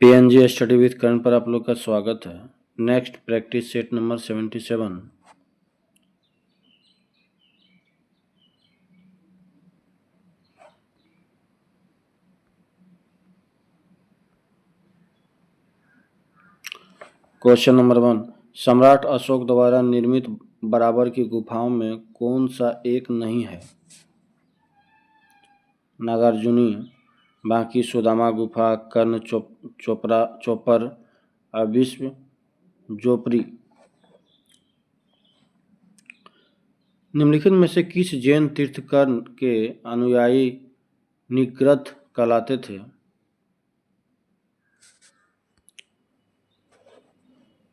PNG study with करण पर आप लोग का स्वागत है। Next practice set number 77। Question number 1, सम्राट अशोक द्वारा निर्मित बराबर की गुफाओं में कौन सा एक नहीं है? नागार्जुनी, बांकी सुदामा गुफा, कर्ण चोपर, विश्व जोपरी। निम्नलिखित में से किस जैन तीर्थंकर के अनुयायी निग्रथ कहलाते थे?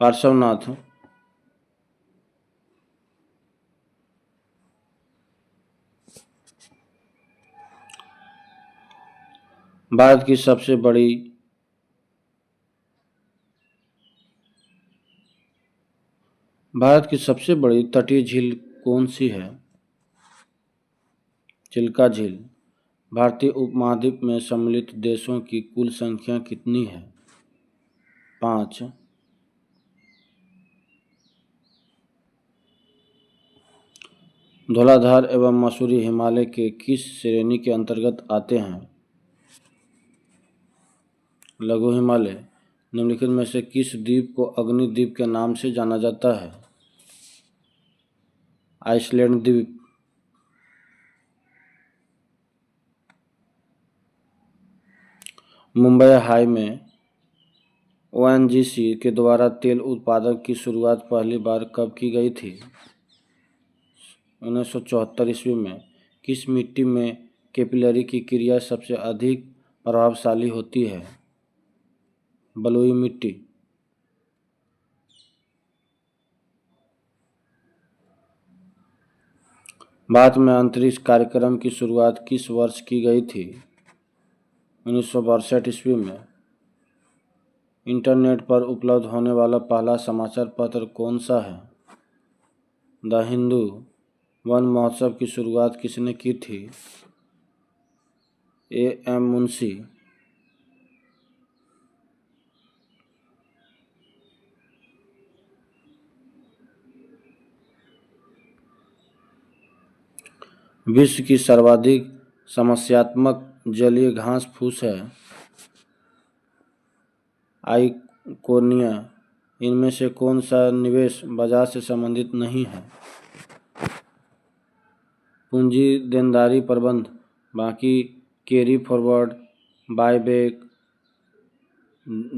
पार्श्वनाथ। भारत की सबसे बड़ी तटीय झील कौन सी है? चिल्का झील। भारतीय उपमहाद्वीप में सम्मिलित देशों की कुल संख्या कितनी है? 5। धौलाधार एवं मसूरी हिमालय के किस श्रेणी के अंतर्गत आते हैं? लघु हिमालय। निम्नलिखित में से किस द्वीप को अग्नि द्वीप के नाम से जाना जाता है? आइसलैंड द्वीप। मुंबई हाई में ओएनजीसी के द्वारा तेल उत्पादन की शुरुआत पहली बार कब की गई थी? 1974 ईस्वी में। किस मिट्टी में कैपिलरी की क्रिया सबसे अधिक प्रभावशाली होती है? बलुई मिट्टी। भारत में अंतरिक्ष कार्यक्रम की शुरुआत किस वर्ष की गई थी? 1962 ईस्वी में। इंटरनेट पर उपलब्ध होने वाला पहला समाचार पत्र कौन सा है? द हिंदू। वन महोत्सव की शुरुआत किसने की थी? एएम मुंशी। विश्व की सर्वाधिक समस्यात्मक जलीय घास फूस है? आइकोनिया। इनमें से कौन सा निवेश बाजार से संबंधित नहीं है? पूंजी देनदारी प्रबंध, बाकी कैरी फॉरवर्ड, बायबैक,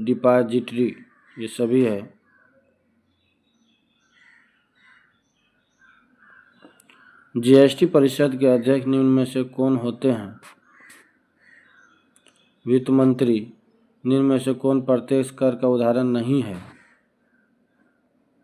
डिपॉजिटरी, ये सभी है। जीएसटी परिषद के अध्यक्ष निम्न में से कौन होते हैं? वित्त मंत्री। निम्न में से कौन प्रत्यक्ष कर का उदाहरण नहीं है?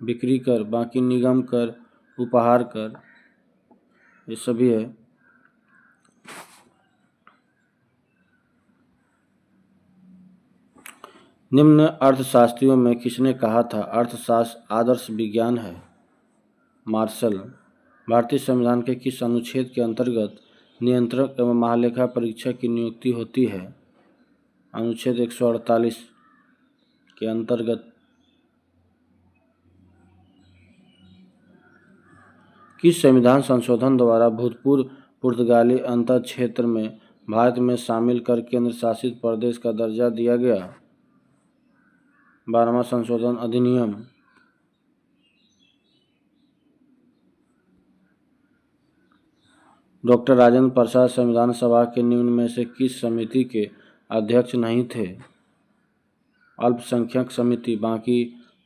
बिक्री कर, बाकी निगम कर, उपहार कर, ये सभी है। निम्न अर्थशास्त्रियों में किसने कहा था अर्थशास्त्र आदर्श विज्ञान है? मार्शल। भारतीय संविधान के किस अनुच्छेद के अंतर्गत नियंत्रक एवं महालेखा परीक्षक की नियुक्ति होती है? अनुच्छेद 148 के अंतर्गत। किस संविधान संशोधन द्वारा भूतपूर्व पुर्तगाली अंतर क्षेत्र में भारत में शामिल कर केंद्र शासित प्रदेश का दर्जा दिया गया? 12वां संशोधन अधिनियम। डॉक्टर राजेंद्र प्रसाद संविधान सभा के निम्न में से किस समिति के अध्यक्ष नहीं थे? अल्पसंख्यक समिति, बाकी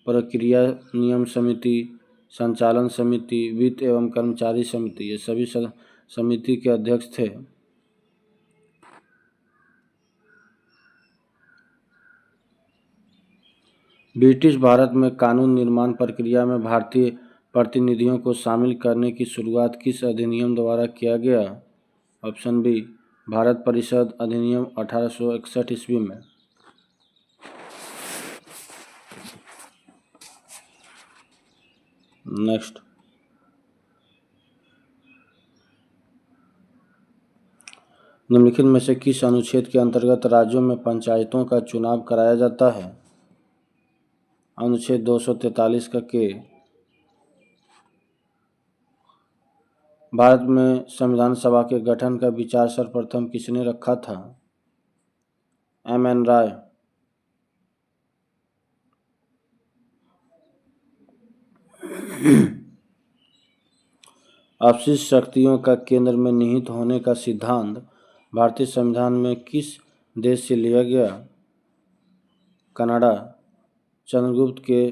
प्रक्रिया नियम समिति, संचालन समिति, वित्त एवं कर्मचारी समिति, ये सभी समिति के अध्यक्ष थे। ब्रिटिश भारत में कानून निर्माण प्रक्रिया में भारतीय प्रतिनिधियों को शामिल करने की शुरुआत किस अधिनियम द्वारा किया गया? ऑप्शन बी, भारत परिषद अधिनियम 1861 ईस्वी में। नेक्स्ट, निम्नलिखित में से किस अनुच्छेद के अंतर्गत राज्यों में पंचायतों का चुनाव कराया जाता है? अनुच्छेद 243 का के। भारत में संविधान सभा के गठन का विचार सर्वप्रथम किसने रखा था? एम.एन. राय। अपशिष्ट शक्तियों का केंद्र में निहित होने का सिद्धांत भारतीय संविधान में किस देश से लिया गया? कनाडा। चंद्रगुप्त के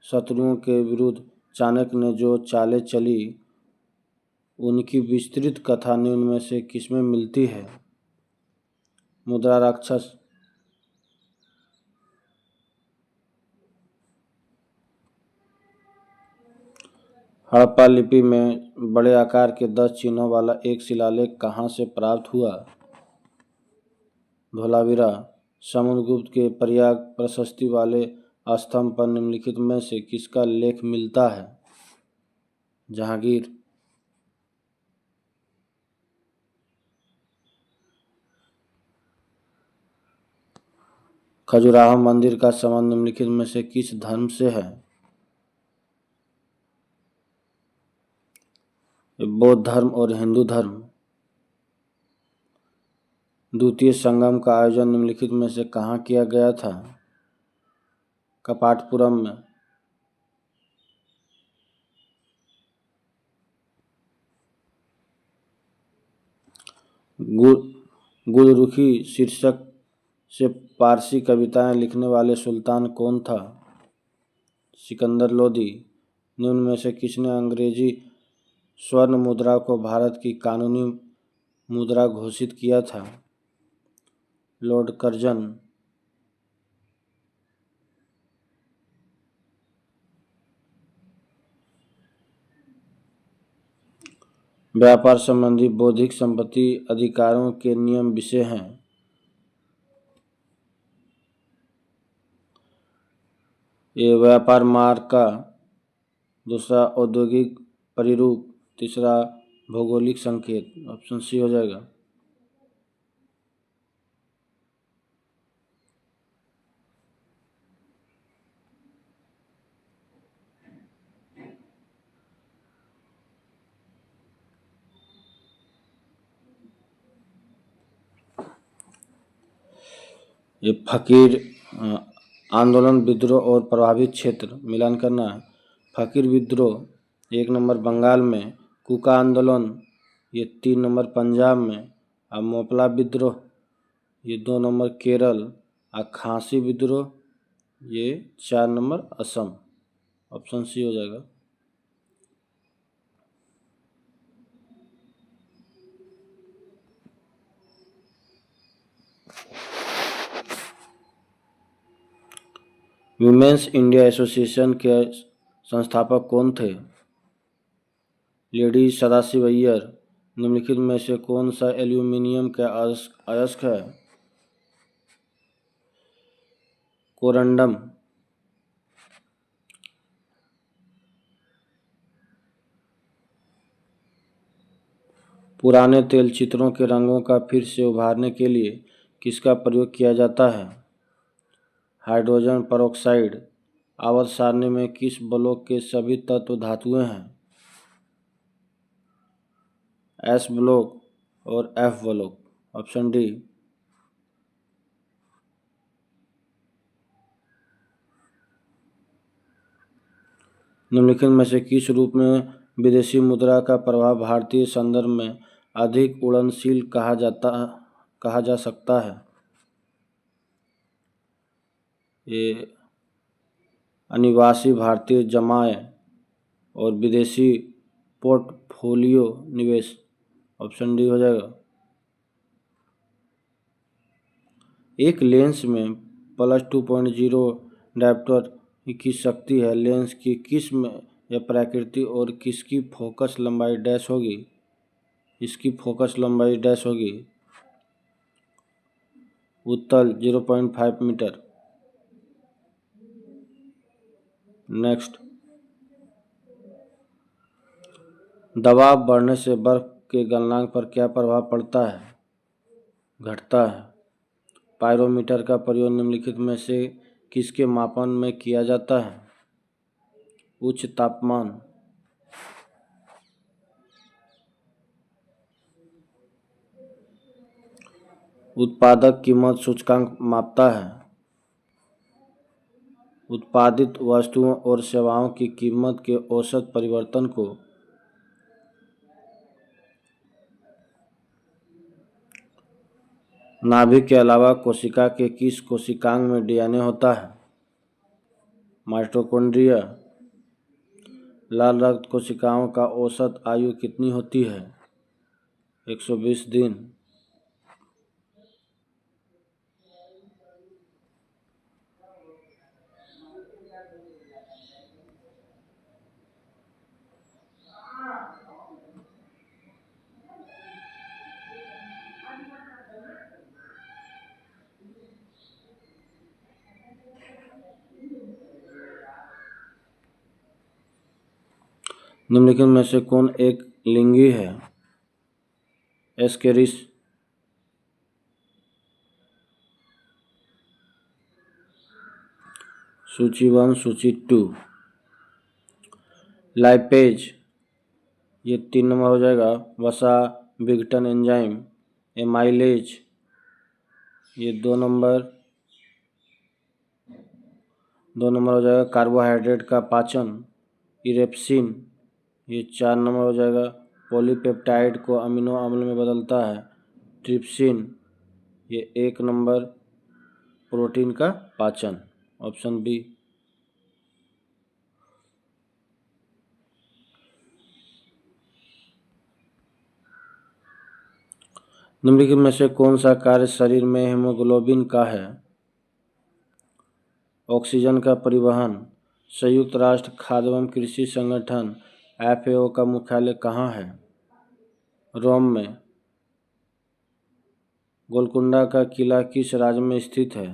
शत्रुओं के विरुद्ध चाणक्य ने जो चालें चली उनकी विस्तृत कथा निम्न में से किसमें मिलती है? मुद्रा राक्षस। हड़प्पा लिपि में बड़े आकार के 10 चिन्हों वाला एक शिलालेख कहाँ से प्राप्त हुआ? धोलावीरा। समुद्रगुप्त के प्रयाग प्रशस्ति वाले स्तंभ पर निम्नलिखित में से किसका लेख मिलता है? जहांगीर। खजुराहो मंदिर का संबंध निम्नलिखित में से किस धर्म से है? बौद्ध धर्म और हिंदू धर्म। द्वितीय संगम का आयोजन निम्नलिखित में से कहाँ किया गया था? कपाटपुरम में। गुलरुखी शीर्षक से पारसी कविताएं लिखने वाले सुल्तान कौन था? सिकंदर लोदी। निम्न में से किसने अंग्रेजी स्वर्ण मुद्रा को भारत की कानूनी मुद्रा घोषित किया था? Lord Curzon. व्यापार संबंधी बौद्धिक संपत्ति अधिकारों के नियम विषय हैं। ये व्यापार मार्ग का, दूसरा औद्योगिक परिरूप, तीसरा भौगोलिक संकेत। ऑप्शन सी हो जाएगा। ये फकीर आंदोलन, विद्रोह और प्रभावित क्षेत्र मिलान करना है। फकीर विद्रोह 1 नंबर बंगाल में, कुका आंदोलन ये 3 नंबर पंजाब में, और मोपला विद्रोह ये 2 नंबर केरल, और खांसी विद्रोह ये 4 नंबर असम। ऑप्शन सी हो जाएगा। विमेंस इंडिया एसोसिएशन के संस्थापक कौन थे? लेडी सदाशिव अय्यर। निम्नलिखित में से कौन सा एल्यूमिनियम का अयस्क है? कोरंडम। पुराने तेल चित्रों के रंगों का फिर से उभारने के लिए किसका प्रयोग किया जाता है? Hydrogen peroxide. आवर्त सारणी में किस ब्लॉक के सभी तत्व धातुएं हैं? एस ब्लॉक और एफ ब्लॉक। Option D. निम्नलिखित में से किस रूप में विदेशी मुद्रा का प्रभाव भारतीय संदर्भ में अधिक उड़नशील कहा जा सकता है? ये अनिवासी भारतीय जमाए और विदेशी पोर्टफोलियो निवेश। ऑप्शन डी हो जाएगा। एक लेंस में +2.0 डायप्टर की शक्ति है। लेंस की किस्म या प्रकृति और किसकी फोकस लंबाई डैश होगी? इसकी फोकस लंबाई डैश होगी। उत्तल 0.5 मीटर। नेक्स्ट, दबाव बढ़ने से बर्फ के गलनांक पर क्या प्रभाव पड़ता है? घटता है। पायरोमीटर का प्रयोग निम्नलिखित में से किसके मापन में किया जाता है? उच्च तापमान। उत्पादक कीमत सूचकांक मापता है। उत्पादित वस्तुओं और सेवाओं की कीमत के औसत परिवर्तन को नाभिक के अलावा कोशिका के किस कोशिकांग में डीएनए होता है? माइटोकॉन्ड्रिया। लाल रक्त कोशिकाओं का औसत आयु कितनी होती है? 120 दिन। निम्नलिखित में से कौन एक लिंगी है? एस्केरिस। सूची 1, सूची 2। लाइपेज, ये 3 नंबर हो जाएगा। वसा विघटन एंजाइम। एमाइलेज, ये 2 नंबर हो जाएगा। कार्बोहाइड्रेट का पाचन। इरेप्सिन, ये 4 नंबर हो जाएगा। पॉलीपेप्टाइड को अमीनो अम्ल में बदलता है। ट्रिप्सिन, ये 1 नंबर। प्रोटीन का पाचन, ऑप्शन बी। निम्नलिखित में से कौन सा कार्य शरीर में हीमोग्लोबिन का है? ऑक्सीजन का परिवहन। संयुक्त राष्ट्र खाद्य एवं कृषि संगठन FAO का मुख्यालय कहाँ है? रोम में। गोलकुंडा का किला किस राज्य में स्थित है?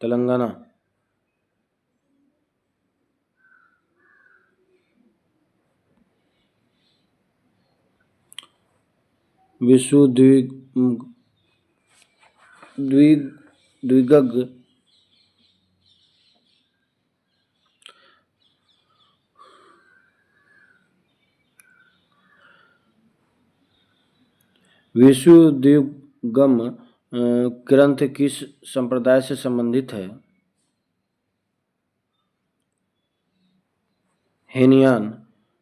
तेलंगाना। विश्व द्विगग विश्व द्विगम ग्रंथ किस संप्रदाय से संबंधित है? हीनयान।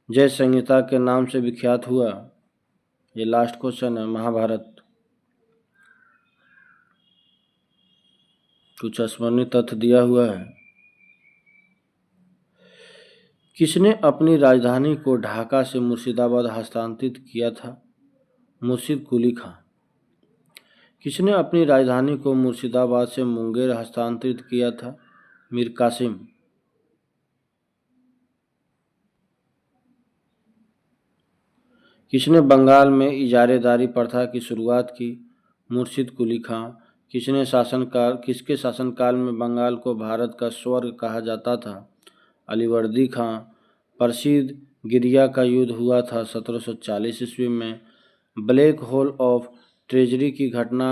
जय संहिता के नाम से विख्यात हुआ। ये लास्ट क्वेश्चन है। महाभारत। कुछ स्मरणीय तथ्य दिया हुआ है। किसने अपनी राजधानी को ढाका से मुर्शिदाबाद हस्तांतरित किया था? मुर्शिद कुली खां। किसने अपनी राजधानी को मुर्शिदाबाद से मुंगेर हस्तांतरित किया था? मीर कासिम। किसने बंगाल में इजारेदारी प्रथा की शुरुआत की? मुर्शिद कुली खां। किसके शासनकाल में बंगाल को भारत का स्वर्ग कहा जाता था? अलीवर्दी खां। प्रसिद्ध गिरिया का युद्ध हुआ था 1740 ईस्वी में। ब्लैक होल ऑफ ट्रेजरी की घटना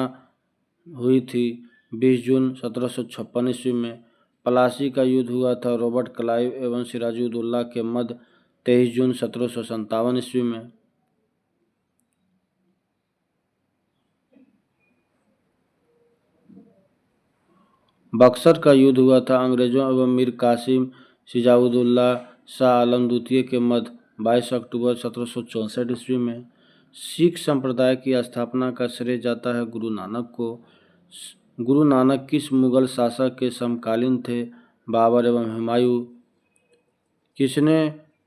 हुई थी 20 जून 1756 ईस्वी में। प्लासी का युद्ध हुआ था रॉबर्ट क्लाइव एवं सिराजुद्दौला के मध्य 23 जून 1757 ईस्वी में। बक्सर का युद्ध हुआ था अंग्रेजों एवं मीर कासिम सिराजुद्दौला शाह आलम द्वितीय के मध्य 22 अक्टूबर 1764 ईस्वी में। सिख संप्रदाय की स्थापना का श्रेय जाता है गुरु नानक को। गुरु नानक किस मुगल शासक के समकालीन थे? बाबर एवं हुमायूं। किसने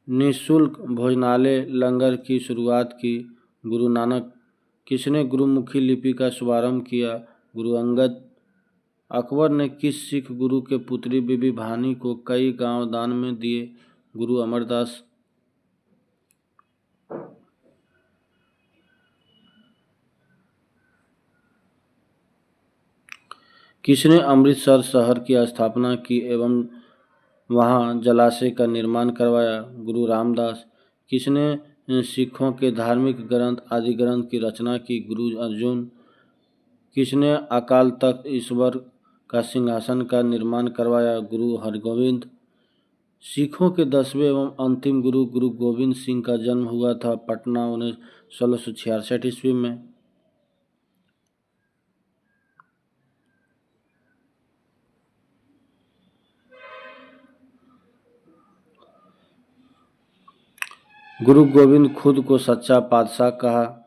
निःशुल्क भोजनालय लंगर की शुरुआत की? गुरु नानक। किसने गुरुमुखी लिपि का शुभारंभ किया? गुरु अंगद। अकबर ने किस सिख गुरु के पुत्री बीबी भानी को कई गांव दान में दिए? गुरु अमरदास। किसने अमृतसर शहर की स्थापना की एवं वहां जलाशय का निर्माण करवाया? गुरु रामदास। किसने सिखों के धार्मिक ग्रंथ आदि ग्रंथ की रचना की? गुरु अर्जुन। किसने अकाल तख्त ईश्वर का सिंहासन का निर्माण करवाया? गुरु हरगोविंद। सिखों के 10वें एवं अंतिम गुरु गुरु गोविंद सिंह का जन्म हुआ था पटना 1666 ईस्वी में। गुरु गोविंद खुद को सच्चा पातशाह कहा।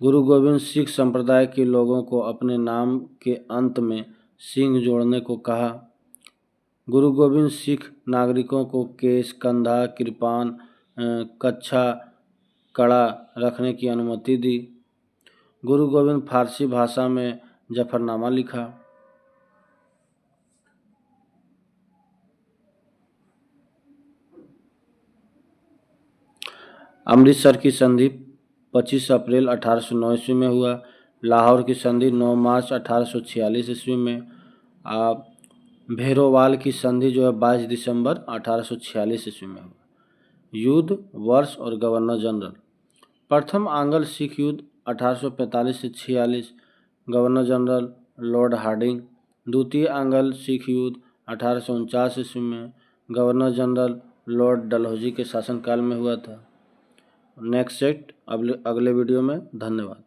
गुरु गोविंद सिख संप्रदाय के लोगों को अपने नाम के अंत में सिंह जोड़ने को कहा। गुरु गोविंद सिख नागरिकों को केश, कंधा, कृपान, कच्छा, कड़ा रखने की अनुमति दी। गुरु गोविंद फारसी भाषा में जफरनामा लिखा। अमृतसर की संधि 25 अप्रैल 1809 ईस्वी में हुआ। लाहौर की संधि 9 मार्च 1846 ईस्वी में। भेरोवाल की संधि जो है 22 दिसंबर 1846 ईस्वी में हुआ। युद्ध, वर्ष और गवर्नर जनरल। प्रथम आंग्ल सिख युद्ध 1845 से 46, गवर्नर जनरल लॉर्ड हार्डिंग। द्वितीय आंग्ल सिख युद्ध 1849 ईस्वी में, गवर्नर जनरल लॉर्ड डलहौजी के शासनकाल में हुआ था। नेक्स्ट सेट अगले वीडियो में। धन्यवाद।